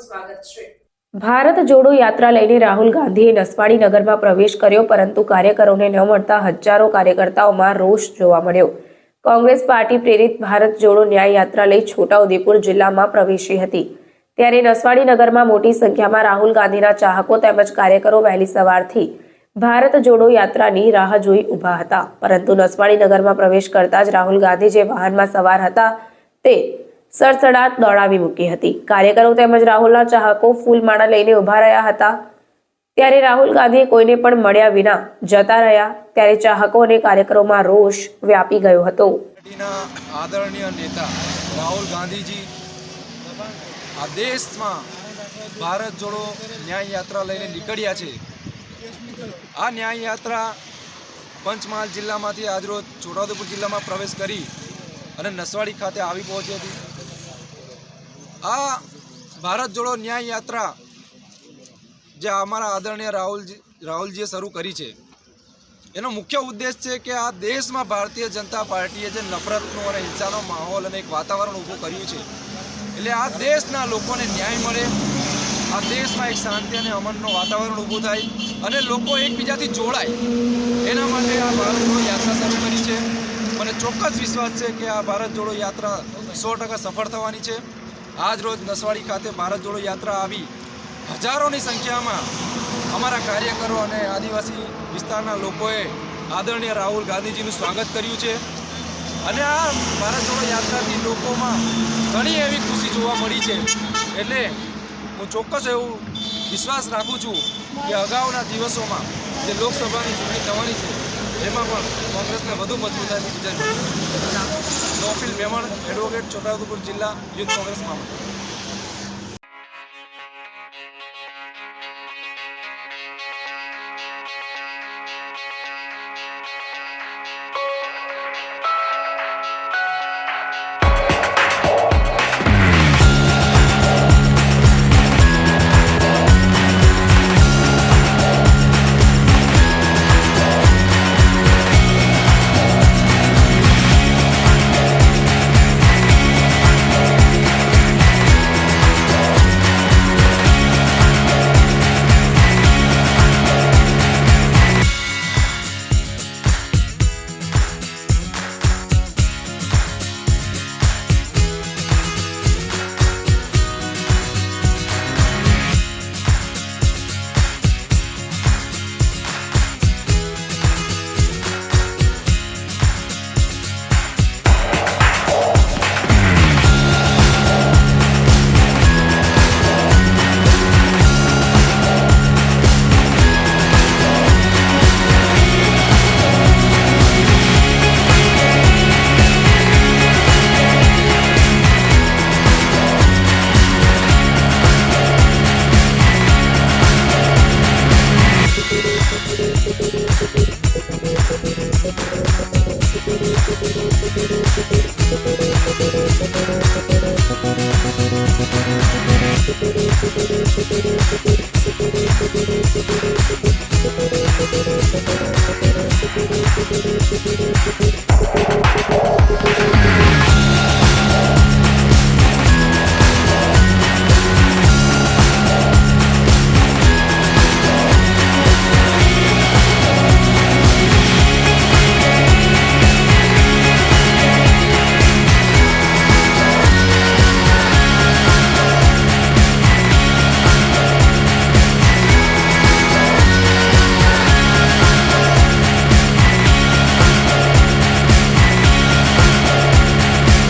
સ્વાગત છે। ભારત જોડો યાત્રા લઈને રાહુલ ગાંધીએ નસવાડી નગરમાં પ્રવેશ કર્યો, પરંતુ કાર્યકરોને ન મળતા હજારો કાર્યકર્તાઓમાં રોષ જોવા મળ્યો। કોંગ્રેસ પાર્ટી પ્રેરિત ભારત જોડો ન્યાય યાત્રા લઈ છોટાઉદેપુર જિલ્લામાં પ્રવેશી હતી, ત્યારે નસવાડી નગરમાં મોટી સંખ્યામાં રાહુલ ગાંધીના ચાહકો તેમજ કાર્યકરો વહેલી સવારથી ભારત જોડો યાત્રાની રાહ જોઈ ઊભા હતા, પરંતુ નસવાડી નગરમાં પ્રવેશ કરતા જ રાહુલ ગાંધી જે વાહનમાં સવાર હતા તે સડસડાટ દોડાવી મૂકી હતી। કાર્યકરો તેમજ રાહુલના ચાહકો ફૂલમાળા લઈને ઊભા રહ્યા હતા, ત્યારે રાહુલ ગાંધીએ કોઈને પણ મળ્યા વિના જતા રહ્યા, ત્યારે ચાહકો અને કાર્યકરોમાં રોષ વ્યાપી ગયો હતો। આદરણીય નેતા રાહુલ ગાંધીજી આ દેશમાં ભારત જોડો ન્યાય યાત્રા લઈને નીકળ્યા છે। આ ન્યાય યાત્રા પંચમહાલ જિલ્લામાંથી આજરોજ છોટાઉદેપુર જિલ્લામાં પ્રવેશ કરી અને નસવાડી ખાતે આવી પહોંચી હતી। આ ભારત જોડો ન્યાય યાત્રા જે અમારા આદરણીય રાહુલજીએ શરૂ કરી છે, એનો મુખ્ય ઉદ્દેશ છે કે આ દેશમાં ભારતીય જનતા પાર્ટીએ જે નફરતનો અને હિંસાનો માહોલ અને એક વાતાવરણ ઊભું કર્યું છે, એટલે આ દેશના લોકોને ન્યાય મળે, આ દેશમાં એક શાંતિ અને અમનનો વાતાવરણ ઊભું થાય અને લોકો એકબીજાથી જોડાય, એના માટે આ ભારત જોડો યાત્રા શરૂ કરી છે। મને ચોક્કસ વિશ્વાસ છે કે આ ભારત જોડો યાત્રા 100% સફળ થવાની છે। આજ રોજ નસવાડી ખાતે ભારત જોડો યાત્રા આવી હજારોની સંખ્યામાં અમારા કાર્યકરો અને આદિવાસી વિસ્તારના લોકોએ આદરણીય રાહુલ ગાંધીજીનું સ્વાગત કર્યું છે અને આ ભારત જોડો યાત્રાથી લોકોમાં ઘણી એવી ખુશી જોવા મળી છે। એટલે હું ચોક્કસ એવું વિશ્વાસ રાખું છું કે અગાઉના દિવસોમાં જે લોકસભાની ચૂંટણી થવાની છે એમાં પણ કોંગ્રેસને વધુ મજબૂતાઈની વિજય નોફિલ મેમણ, એડવોકેટ, છોટાઉદેપુર જિલ્લા યુથ કોંગ્રેસ મહામંત્રી।